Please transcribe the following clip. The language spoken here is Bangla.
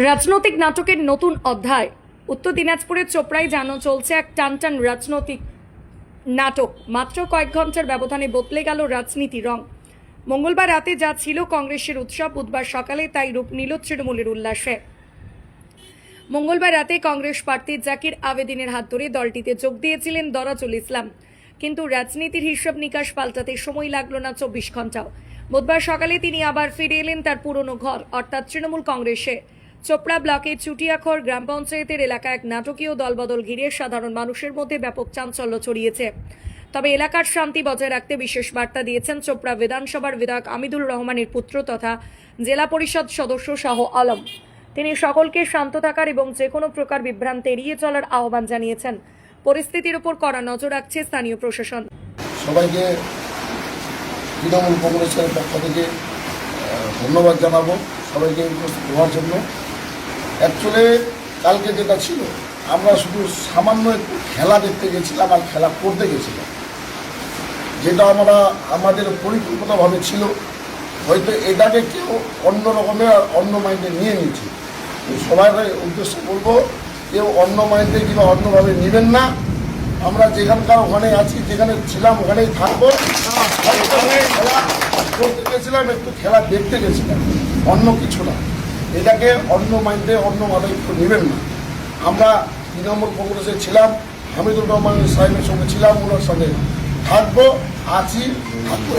রাজনৈতিক নাটকের নতুন অধ্যায়। উত্তর দিনাজপুরের চোপড়ায় যেন চলছে এক টানটান রাজনৈতিক নাটক। মাত্র কয়েক ঘন্টার ব্যবধানে বদলে গেল রাজনীতি রং। মঙ্গলবার রাতে যা ছিল কংগ্রেসের উৎসব, বুধবার সকালে তাই রূপ নিল তৃণমূলের উল্লাসে। মঙ্গলবার রাতে কংগ্রেস প্রার্থী জাকির আবেদিনের হাত ধরে দলটিতে যোগ দিয়েছিলেন দরাজুল ইসলাম, কিন্তু রাজনীতির হিসাব নিকাশ পাল্টাতে সময় লাগলো না 24 ঘন্টাও। বুধবার সকালে তিনি আবার ফিরে এলেন তার পুরনো ঘর অর্থাৎ তৃণমূল কংগ্রেসে। চোপড়া ব্লকের চুটিয়াখর গ্রাম পঞ্চায়েতের এলাকা এক নাটকীয় দলবদল ঘিরে সাধারণ মানুষের মধ্যে ব্যাপক চাঞ্চল্য ছড়িয়েছে। তবে এলাকার শান্তি বজায় রাখতে বিশেষ বার্তা দিয়েছেন চোপড়া বিধানসভার বিধায়ক আমিদুর রহমানের পুত্র তথা জেলা পরিষদ সদস্য শাহ আলম। তিনি সকলকে শান্ত থাকার এবং যে কোনো প্রকার বিভ্রান্তি এড়িয়ে চলার আহ্বান জানিয়েছেন। পরিস্থিতির উপর কড়া নজর রাখছে স্থানীয় প্রশাসন। সবাইকে তৃণমূল কংগ্রেসের পক্ষ থেকে ধন্যবাদ জানাবো সবাইকে উপস্থিত হওয়ার জন্য। অ্যাকচুয়ালি কালকে যেটা ছিল, আমরা শুধু সামান্য একটু খেলা দেখতে গেছিলাম আর খেলা করতে গেছিলাম, যেটা আমাদের পরিকল্পিতভাবে ছিল। হয়তো এটাকে কেউ অন্য রকমের আর অন্য মাইন্ডে নিয়ে নিয়েছে। সবার উদ্দেশ্য বলবো, কেউ অন্য মাইন্ডে কিংবা অন্যভাবে নেবেন না। আমরা যেখানকার ওখানে আছি, যেখানে ছিলাম ওখানেই থাকবো। খেলা করতে গেছিলাম, একটু খেলা দেখতে গেছিলাম, অন্য কিছু না। এটাকে অন্য মাইন্ডে অন্য মাথায় একটু নেবেন না। আমরা তৃণমূল কংগ্রেসে ছিলাম, হামিদুর রহমান সাহেবের সঙ্গে ছিলাম, ওনার সঙ্গে থাকবো, আছি, থাকবো।